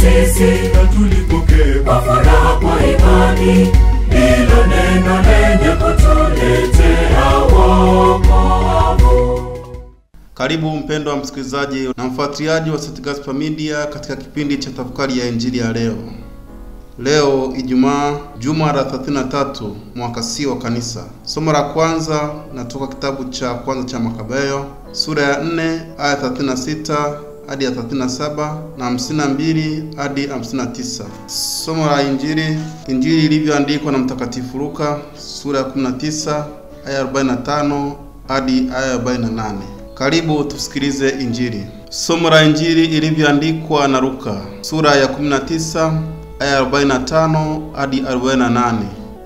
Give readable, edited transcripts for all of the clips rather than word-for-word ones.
sisi, na tulipokee kwa furaha kwa imani hilo neno lenye kutuletea wokovu. Karibu mpendwa msikilizaji na mfuatiliaji wa St. Gaspar Media katika kipindi cha tafakari ya Injili ya leo. Leo Ijumaa, juma la 33 mwaka C wa kanisa. Somo la kwanza natoka kitabu cha kwanza cha Makabayo, sura ya 4 aya 36 hadi ya 37 na 52 hadi 59. Somo la Injili ilivyoandikwa na Mtakatifu Luka, sura ya 19 aya 45 hadi aya 48. Karibu tusikilize Injili. Somo la Injili ilivyoandikwa na Luka, sura ya 19 aya 45 hadi 48.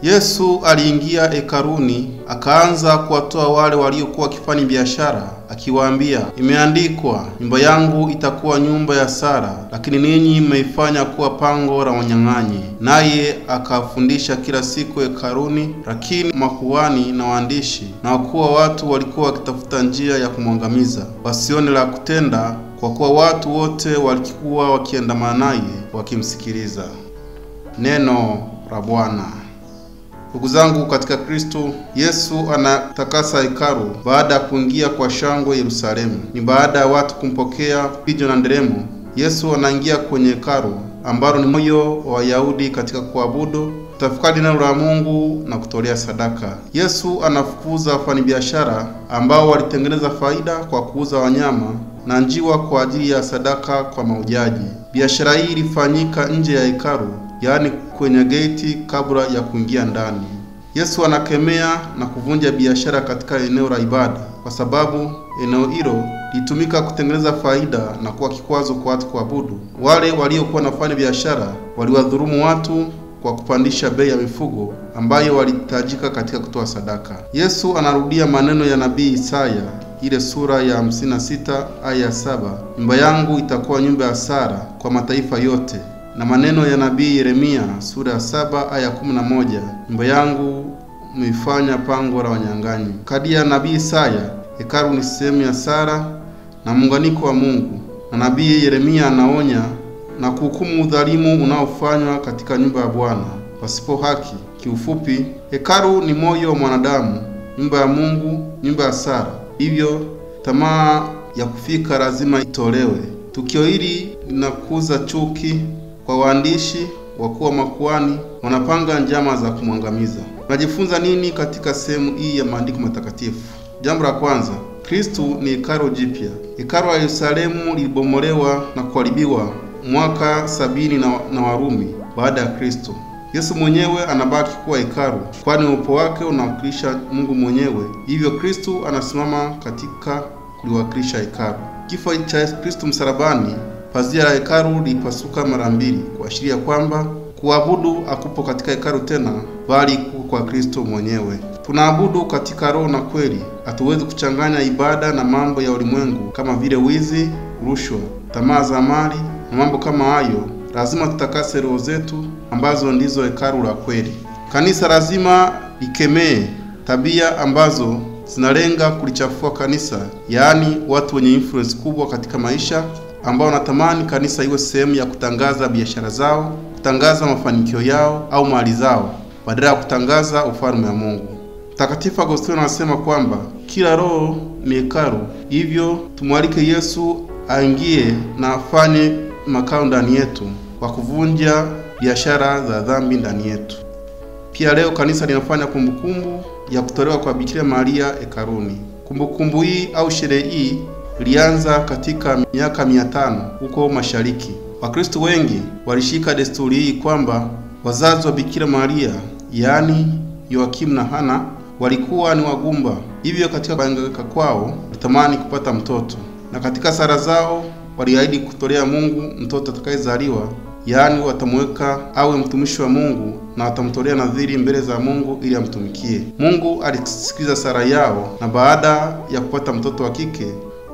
Yesu aliingia hekaluni, akaanza kuwatoa wale waliokuwa wakifanya biashara, akiwaambia, imeandikwa, nyumba yangu itakuwa nyumba ya sala, lakini ninyi mmeifanya kuwa pango la wanyang'anyi. Naye akafundisha kila siku hekaluni, lakini makuhani na waandishi na wakuu wa watu walikuwa wakitafuta njia ya kumwangamiza, wasione la kutenda, kwa kuwa watu wote walikuwa wakiandamana naye wakimsikiliza. Neno la Bwana. Ndugu zangu katika Kristo, Yesu anatakasa hekalu baada ya kuingia kwa shangwe Yerusalemu. Ni baada ya watu kumpokea pijo na nderemo, Yesu anaingia kwenye hekalu ambalo ni moyo wa Wayahudi katika kuabudu, kutafakari neno la Mungu na kutolea sadaka. Yesu anafukuza wafanyabiashara ambao walitengeneza faida kwa kuuza wanyama na njiwa kwa ajili ya sadaka kwa mahujaji. Biashara hii ilifanyika nje ya hekalu, yaani kwenye geti kabla ya kuingia ndani. Yesu anakemea na kuvunja biashara katika eneo la ibada, kwa sababu eneo hilo litumika kutengeneza faida na kuwa kikwazo kwa watu kuabudu. Wale waliokuwa wanafanya biashara waliwadhulumu watu kwa kupandisha bei ya mifugo ambayo walihitajika katika kutoa sadaka. Yesu anarudia maneno ya nabii Isaya, ile sura ya 56 aya 7, nyumba yangu itakuwa nyumba ya sala kwa mataifa yote, na maneno ya nabii Yeremia sura ya 7 aya 11, nyumba yangu mmeifanya pango la wanyang'anyi. Kadi ya nabii Isaya, hekalu ni sehemu ya sala na muunganiko wa Mungu, na nabii Yeremia anaonya na kuhukumu udhalimu unaofanywa katika nyumba ya Bwana pasipo haki. Kiufupi, hekalu ni moyo wa mwanadamu, nyumba ya Mungu, nyumba ya sala. Hivyo tamaa ya kufika lazima itolewe. Tukio hili linakuza chuki kwa waandishi, wakuu wa makuhani, wanapanga njama za kumwangamiza. Tunajifunza nini katika sehemu hii ya maandiko matakatifu? Jambo la kwanza, Kristo ni hekalu jipya. Hekalu la Yerusalemu lilibomolewa na kuharibiwa mwaka 70 na Warumi baada ya Kristo. Yesu mwenyewe anabaki kuwa hekalu, kwani upo wake unawakilisha Mungu mwenyewe. Hivyo Kristo anasimama katika kuliwakilisha hekalu. Kifo cha Kristo msalabani, pazia la hekalu lipasuka mara mbili, kuashiria kwamba kuabudu hakupo katika hekalu tena, bali kwa Kristo mwenyewe. Tunaabudu katika roho na kweli. Hatuwezi kuchanganya ibada na mambo ya ulimwengu kama vile wizi, rushwa, tamaa za mali na mambo kama hayo. Lazima tutakase roho zetu ambazo ndizo hekalu la kweli. Kanisa lazima likemee tabia ambazo zinalenga kulichafua kanisa, yaani watu wenye influence kubwa katika maisha ambao wanatamani kanisa iwe sehemu ya kutangaza biashara zao, kutangaza mafanikio yao au mali zao, badala ya kutangaza ufalme wa Mungu. Mtakatifu Agostino anasema kwamba kila roho ni hekalu, hivyo tumwalike Yesu aingie na afanye makao ndani yetu kwa kuvunja biashara za dhambi ndani yetu. Pia leo kanisa linafanya kumbukumbu ya kutolewa kwa Bikira Maria hekaluni. Kumbukumbu hii au sherehe hii ilianza katika miaka 500 huko Mashariki. Wakristo wengi walishika desturi hii kwamba wazazi wa Bikira Maria, yaani Yoakimu na Hana, walikuwa ni wagumba. Hivyo katika kuhangaika kwao walitamani kupata mtoto, na katika sala zao waliahidi kutolea Mungu mtoto atakayezaliwa, yaani watamweka awe mtumishi wa Mungu na watamtolea nadhiri mbele za Mungu ili amtumikie. Mungu alisikiliza sala yao, na baada ya kupata mtoto wa kike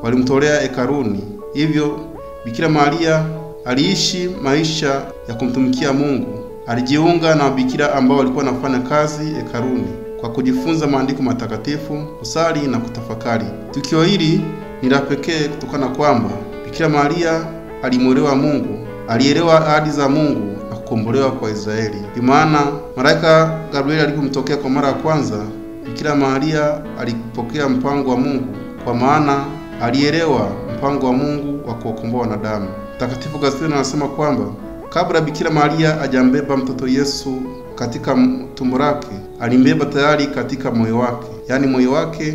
walimtolea hekaluni. Hivyo Bikira Maria aliishi maisha ya kumtumikia Mungu. Alijiunga na bikira ambao walikuwa wanafanya kazi hekaluni kwa kujifunza maandiko matakatifu, kusali na kutafakari. Tukio hili ni la pekee kutokana kwamba Bikira Maria alimuelewa Mungu alielewa ahadi za Mungu na kukombolewa kwa Israeli. Kwa maana malaika Gabrieli alipomtokea kwa mara ya kwanza, Bikira Maria alipokea mpango wa Mungu, kwa maana alielewa mpango wa Mungu wa kuokomboa wanadamu. Mtakatifu Agustino anasema kwamba kabla Bikira Maria hajambeba mtoto Yesu katika tumbo lake, alimbeba tayari katika moyo wake. Yaani moyo wake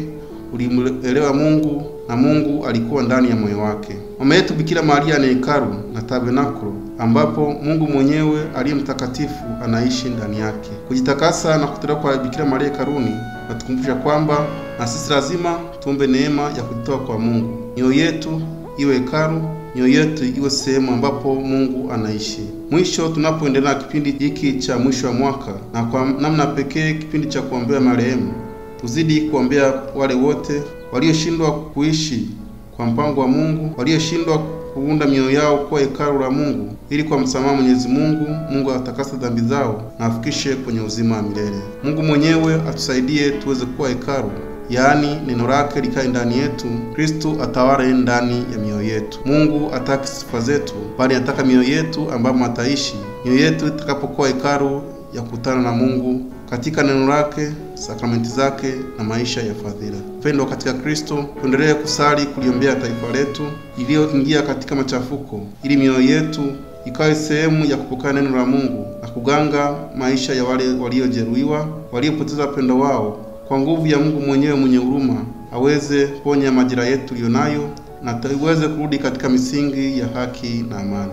ulimuelewa Mungu na Mungu alikuwa ndani ya moyo wake. Mama yetu Bikira Maria ni hekalu na tabernakulo ambapo Mungu mwenyewe aliye mtakatifu anaishi ndani yake. Kujitakasa na kutolewa kwa Bikira Maria hekaluni natukumbusha kwamba na sisi lazima tuombe neema ya kujitoa kwa Mungu. Mioyo yetu iwe hekalu, mioyo yetu iwe sehemu ambapo Mungu anaishi. Mwisho, tunapoendelea na kipindi hiki cha mwisho wa mwaka, na kwa namna pekee kipindi cha kuombea marehemu, tuzidi kuombea wale wote walioshindwa kuishi kwa mpango wa Mungu, walioshindwa kuunda mioyo yao kuwa hekalu la Mungu, ili kwa msamaha Mwenyezi Mungu atakase dhambi zao na afikishe kwenye uzima wa milele. Mungu mwenyewe atusaidie tuweze kuwa hekalu, yaani neno lake likae ndani yetu, Kristo atawale ndani ya mioyo yetu. Mungu hataki sifa zetu, bali anataka mioyo yetu ambapo ataishi. Mioyo yetu itakapokuwa hekalu ya kukutana na Mungu katika neno lake, sakramenti zake na maisha ya fadhila. Pendwa katika Kristo, tuendelee kusali kuliombea taifa letu iliyoingia katika machafuko, ili mioyo yetu ikawe sehemu ya kupokea neno la Mungu na kuganga maisha ya wale waliojeruhiwa, waliopoteza pendo wao. Kwa nguvu ya Mungu mwenyewe mwenye huruma, aweze kuponya majira yetu tulionayo na tuweze kurudi katika misingi ya haki na amani.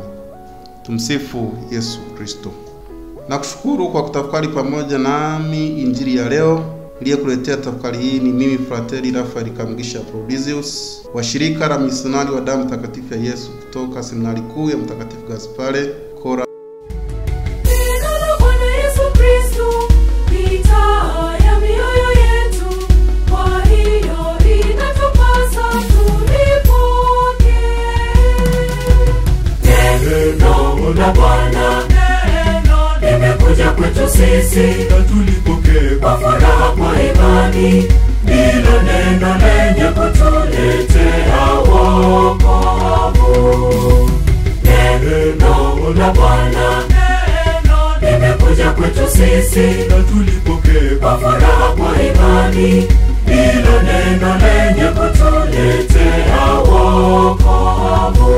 Tumsifu Yesu Kristo. Nakushukuru kwa kutafakari pamoja nami injili ya leo. Niliyekuletea tafakari hii ni mimi Frateri Rafael Kamugisha Provizius wa shirika la misionari wa damu takatifu ya Yesu kutoka seminari kuu ya Mtakatifu Gaspare Kora. Limekuja kwetu sisi na tulipokee kwa furaha kwa imani. Ndilo neno lenye kutuletea wokovu. Neno la Bwana limekuja kwetu sisi na tulipokee kwa furaha kwa imani. Ndilo neno lenye kutuletea wokovu.